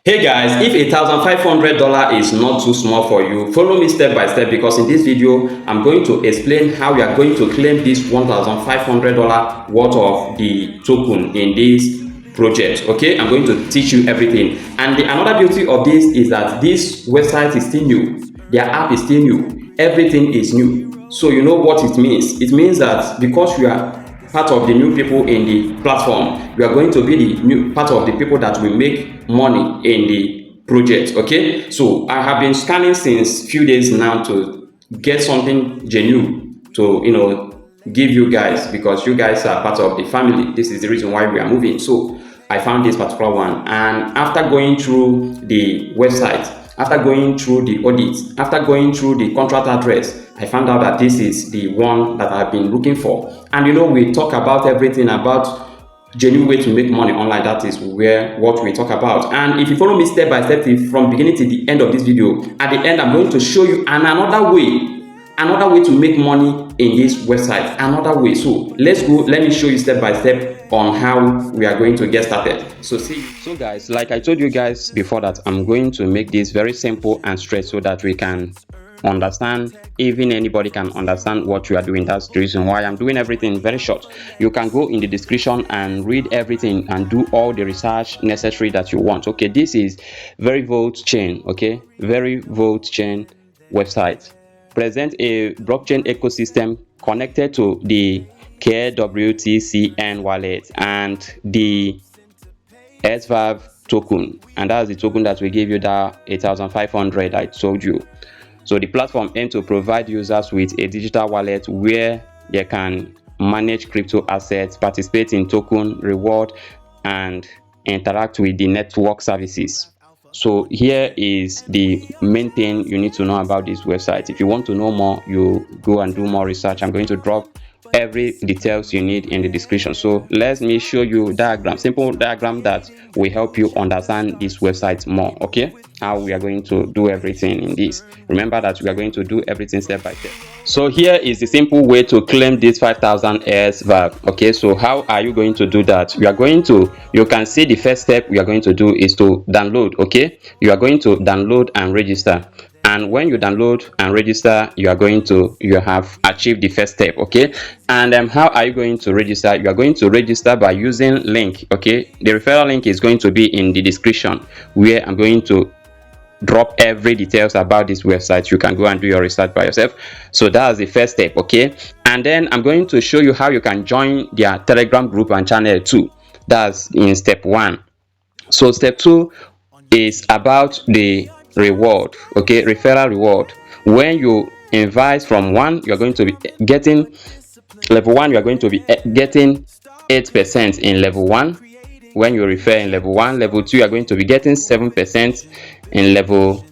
Hey guys, if $1,500 is not too small for you, follow me step by step, because in this video I'm going to explain how you are going to claim this $1,500 worth of the token in this project. Okay, I'm going to teach you everything. And another beauty of this is that this website is still new, their app is still new, everything is new. So you know what it means. It means that because you are part of the new people in the platform, you are going to be the new part of the people that will make money in the project. Okay, so I have been scanning since few days now to get something genuine to give you guys, because you guys are part of the family. This is the reason why we are moving. So I found this particular one, and after going through the website, after going through the audit, after going through the contract address, I found out that this is the one that I've been looking for. And we talk about everything about genuine way to make money online. That is what we talk about. And if you follow me step by step from beginning to the end of this video, at the end I'm going to show you another way to make money in this website, another way. So let's go. Let me show you step by step on how we are going to get started. So guys, like I told you guys before, that I'm going to make this very simple and straight so that we can understand, even anybody can understand what you are doing. That's the reason why I'm doing everything very short. You can go in the description and read everything and do all the research necessary that you want. Okay, this is VeriVault chain. Okay, VeriVault chain website present a blockchain ecosystem connected to the KWTCN Wallet and the SVERV token, and that's the token that we gave you, that 8,500 I told you. So the platform aims to provide users with a digital wallet where they can manage crypto assets, participate in token reward, and interact with the network services. So here is the main thing you need to know about this website. If you want to know more, you go and do more research. I'm going to drop every details you need in the description. So let me show you diagram, simple diagram that will help you understand this website more. Okay, how we are going to do everything in this. Remember that we are going to do everything step by step. So here is the simple way to claim this 5,000 SVERV. Okay, so how are you going to do that? You can see the first step we are going to do is to download. Okay, you are going to download and register. And when you download and register, you have achieved the first step. Okay, and how are you going to register? You are going to register by using link. Okay, the referral link is going to be in the description, where I'm going to drop every details about this website. You can go and do your research by yourself. So that's the first step. Okay, and then I'm going to show you how you can join their Telegram group and channel too. That's in step 1. So step 2 is about the reward. Okay, referral reward. When you invite from 1, you are going to be getting level 1. You are going to be getting 8% in level 1 when you refer in level 1. Level 2, you are going to be getting 7%. In level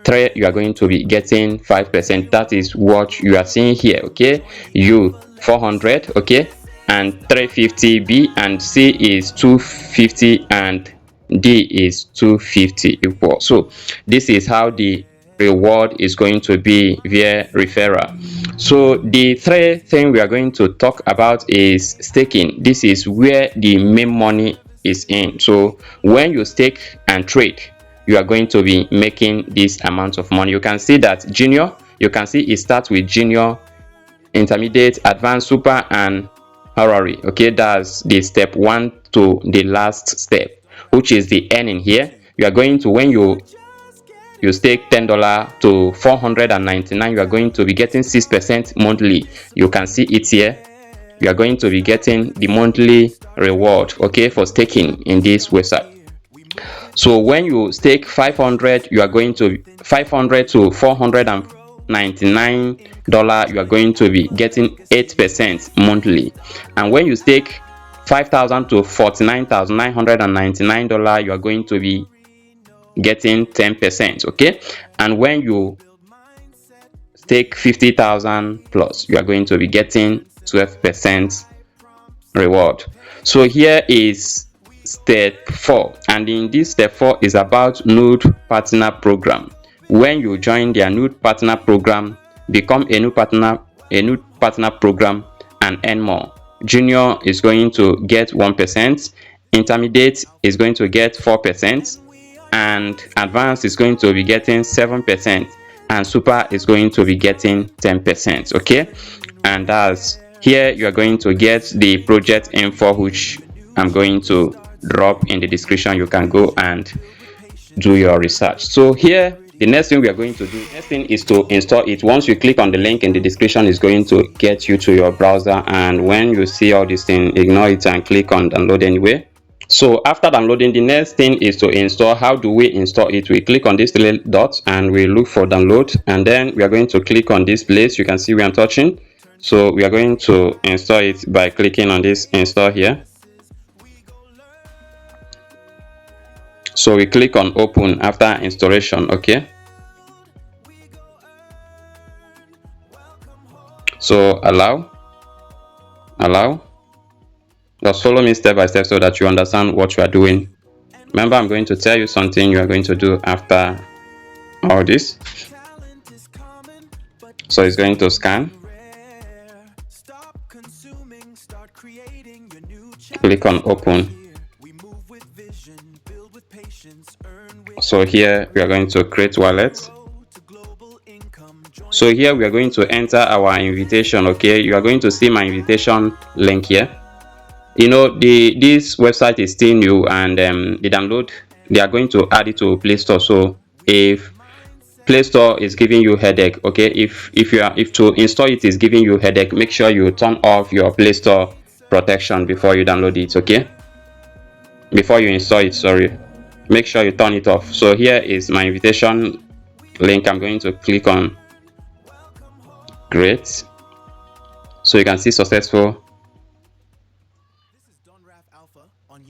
3, you are going to be getting 5%. That is what you are seeing here. Okay, U 400. Okay, and 350. B and C is 250 and D is 250 equal. So this is how the reward is going to be via referral. So the third thing we are going to talk about is staking. This is where the main money is in. So when you stake and trade, you are going to be making this amount of money. You can see that junior, you can see it starts with junior, intermediate, advanced, super, and honorary. Okay, that's the step 1 to the last step, which is the earning. Here you are going to, when you stake $10 to 499, you are going to be getting 6% monthly. You can see it here. You are going to be getting the monthly reward, okay, for staking in this website. So when you stake 500, you are going to 500 to 499 dollars, you are going to be getting 8% monthly. And when you stake 5,000 to 49,999 dollars, you are going to be getting 10%. Okay, and when you stake 50,000 plus, you are going to be getting 12% reward. So here is step 4, and in this step 4 is about node partner program. When you join their node partner program, become a node partner program and earn more. Junior is going to get 1%, intermediate is going to get 4%, and advanced is going to be getting 7%, and super is going to be getting 10%. Okay, and that's here you are going to get the project info, which I'm going to drop in the description. You can go and do your research. So here the next thing we are going to do, next thing is to install it. Once you click on the link in the description, it's going to get you to your browser, and when you see all these things, ignore it and click on download anyway. So after downloading, the next thing is to install. How do we install it? We click on this little dot and we look for download, and then we are going to click on this place. You can see where I'm touching. So we are going to install it by clicking on this install here. So we click on open after installation. Okay, so allow. Just follow me step by step so that you understand what you are doing. Remember, I'm going to tell you something you are going to do after all this. So it's going to scan. Click on open. So here we are going to create wallet. So here we are going to enter our invitation. Okay, you are going to see my invitation link here. You know, this website is still new, and the download, they are going to add it to Play Store. So if Play Store is giving you headache, okay, if to install it is giving you headache, make sure you turn off your Play Store protection before you download it. Okay, before you install it, sorry, make sure you turn it off. So here is my invitation link. I'm going to click on great. So you can see successful.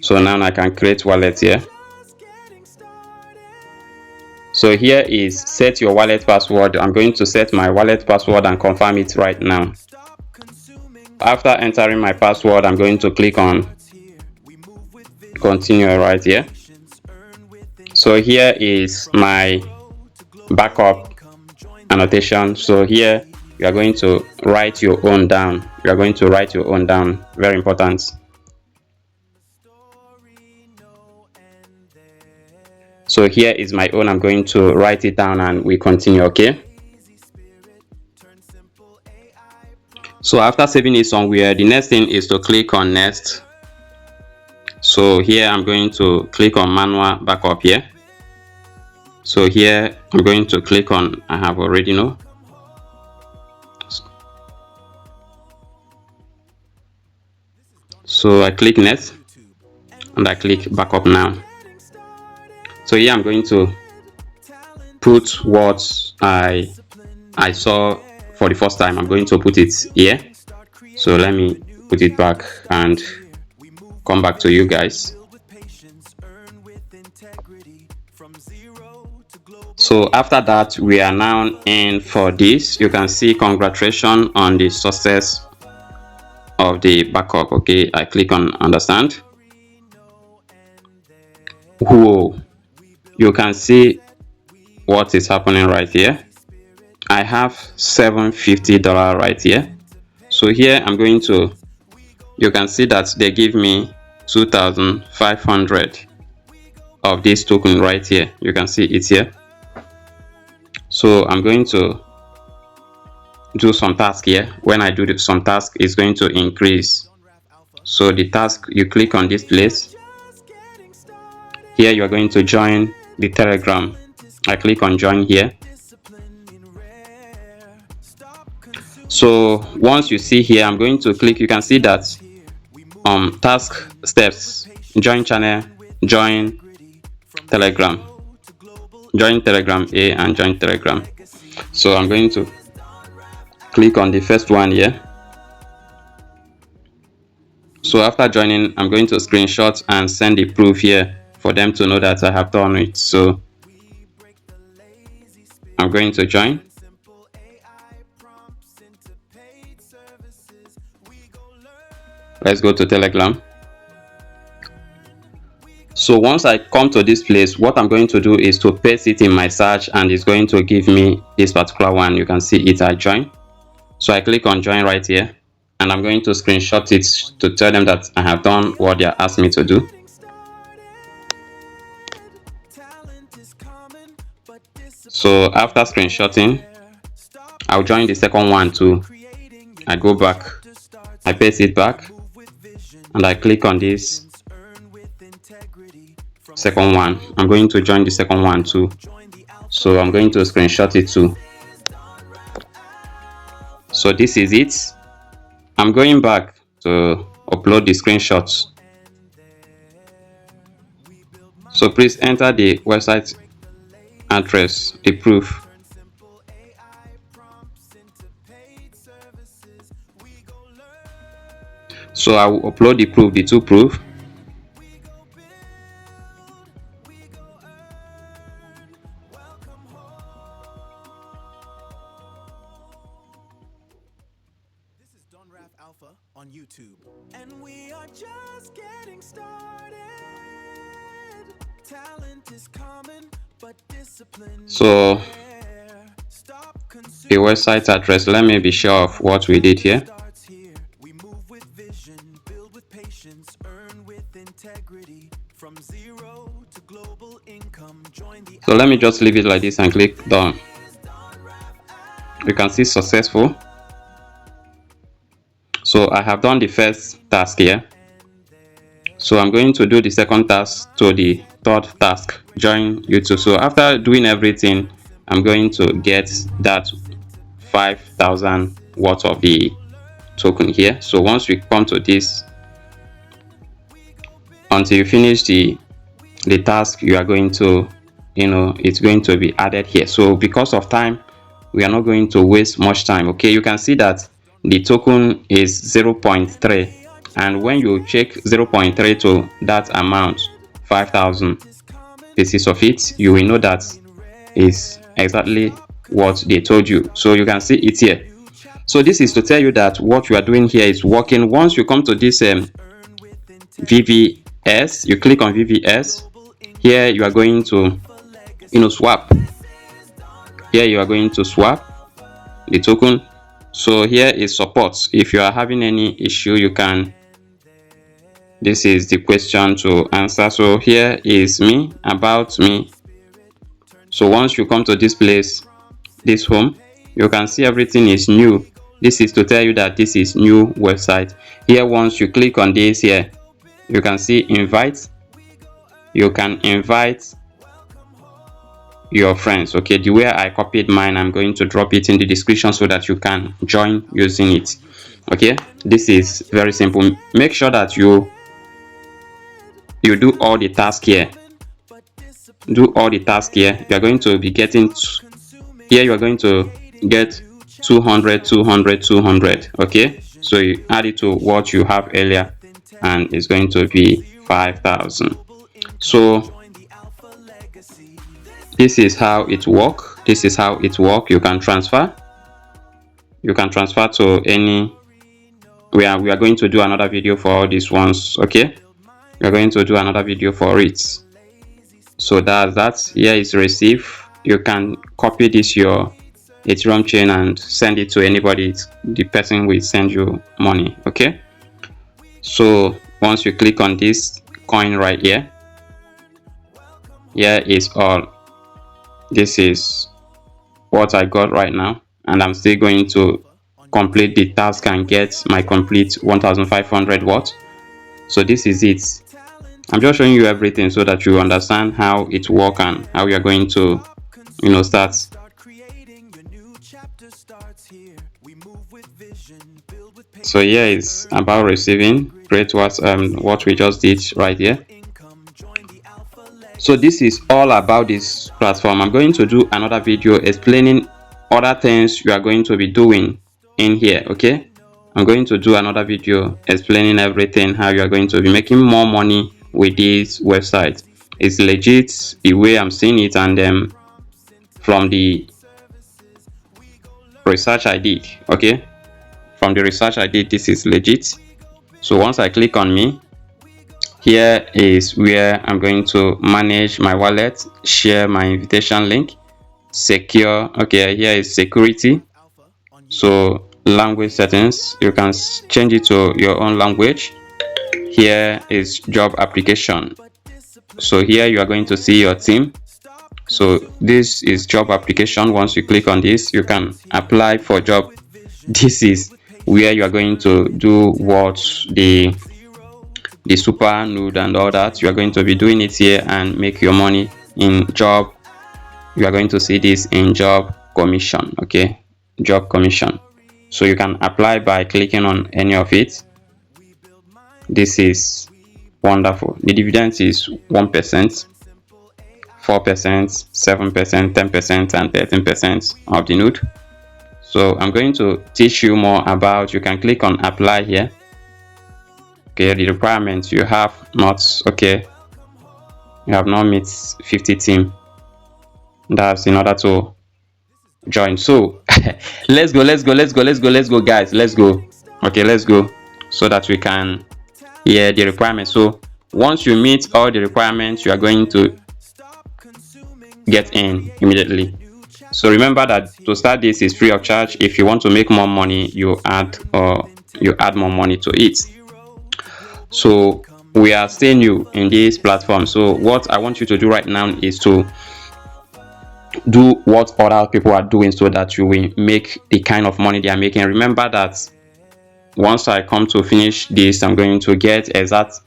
So now I can create wallet here. So here is set your wallet password. I'm going to set my wallet password and confirm it right now. After entering my password, I'm going to click on continue right here. So here is my backup annotation. So here you are going to write your own down. You are going to write your own down. Very important. So here is my own. I'm going to write it down and we continue. Okay, so after saving it somewhere, the next thing is to click on next. So here I'm going to click on manual backup here. So here I'm going to click on I have already know. So I click next and I click backup now. So here I'm going to put what I saw for the first time. I'm going to put it here. So let me put it back and come back to you guys. So after that, we are now in for this. You can see congratulations on the success of the backup. Okay, I click on understand. Whoa, you can see what is happening right here. I have $750 right here. So here I'm going to, you can see that they give me 2,500 of this token right here. You can see it here. So I'm going to do some task here. When I do some task, it's going to increase. So the task, you click on this place. Here you are going to join the Telegram. I click on join here. So once you see here, I'm going to click. You can see that task steps, join channel, join Telegram, join Telegram A and join Telegram. So I'm going to click on the first one here. So after joining, I'm going to screenshot and send the proof here for them to know that I have done it. So I'm going to join. Let's go to Telegram. So once I come to this place, what I'm going to do is to paste it in my search, and it's going to give me this particular one. You can see it, I join. So I click on join right here, and I'm going to screenshot it to tell them that I have done what they asked me to do. So after screenshotting, I'll join the second one too. I go back, I paste it back, and I click on this second one. I'm going to join the second one too. So I'm going to screenshot it too. So this is it. I'm going back to upload the screenshots. So please enter the website address, the proof. So I will upload the proof, the two proof. This is DonRaph Alpha on YouTube, and we are just getting started. Talent is common, but discipline. So the website address, let me be sure of what we did here. We move with vision, build with patience, earn with integrity. From zero to global income, join the. So let me just leave it like this and click done. You can see successful. So I have done the first task here. So I'm going to do the second task to the third task, join YouTube. So after doing everything, I'm going to get that 5,000 worth of the token here. So once we come to this, until you finish the task, you are going to, it's going to be added here. So because of time, we are not going to waste much time. Okay, you can see that the token is 0.3, and when you check 0.3 to that amount, 5,000 pieces of it, you will know that is exactly what they told you. So you can see it here. So this is to tell you that what you are doing here is working. Once you come to this VVS, you click on VVS. Here you are going to swap. Here you are going to swap the token. So here is support. If you are having any issue, you can, this is the question to answer. So here is me, about me. So once you come to this place, this home, you can see everything is new. This is to tell you that this is new website. Here, once you click on this here, you can see invite. You can invite your friends. Okay, the way I copied mine, I'm going to drop it in the description so that you can join using it. Okay, this is very simple. Make sure that you do all the tasks here. Do all the tasks here. You are going to be getting here, you are going to get 200 200 200. Okay, so you add it to what you have earlier and it's going to be 5,000. So this is how it works. This is how it works. You can transfer to any. We are going to do another video for all these ones. Okay, we are going to do another video for it. So that here is receive. You can copy this your Ethereum chain and send it to anybody. The person will send you money. Okay, so once you click on this coin right here, here is all. This is what I got right now, and I'm still going to complete the task and get my complete 1,500 watts. So this is it. I'm just showing you everything so that you understand how it works and how you are going to start. So here is about receiving. Great, what we just did right here. So this is all about this platform. I'm going to do another video explaining other things you are going to be doing in here. Okay, I'm going to do another video explaining everything, how you are going to be making more money with this website. It's legit the way I'm seeing it, and from the research I did. Okay, from the research I did, this is legit. So once I click on me, here is where I'm going to manage my wallet, share my invitation link, secure. Okay, here is security. So language settings, you can change it to your own language. Here is job application. So here you are going to see your team. So this is job application. Once you click on this, you can apply for job. This is where you are going to do what the super node and all that. You are going to be doing it here and make your money in job. You are going to see this in job commission. Okay, job commission. So you can apply by clicking on any of it. This is wonderful. The dividend is 1%, 4%, 7%, 10%, and 13% of the node. So I'm going to teach you more about. You can click on apply here. Okay, the requirements you have not, okay, you have not met 50 team. That's in order to join. So let's go guys, let's go. Okay, let's go so that we can hear the requirements. So once you meet all the requirements, you are going to get in immediately. So remember that to start this is free of charge. If you want to make more money, you add more money to it. So we are still new in this platform. So what I want you to do right now is to do what other people are doing so that you will make the kind of money they are making. Remember that once I come to finish this, I'm going to get exact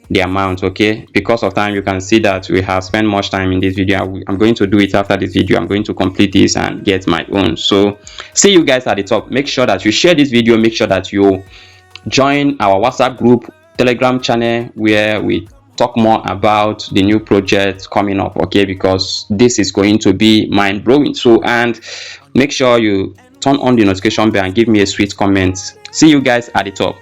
the amount. Okay, because of time, you can see that we have spent much time in this video. I'm going to do it after this video. I'm going to complete this and get my own. So see you guys at the top. Make sure that you share this video. Make sure that you join our WhatsApp group, Telegram channel, where we talk more about the new project coming up. Okay, because this is going to be mind-blowing. So, and make sure you turn on the notification bell and give me a sweet comment. See you guys at the top.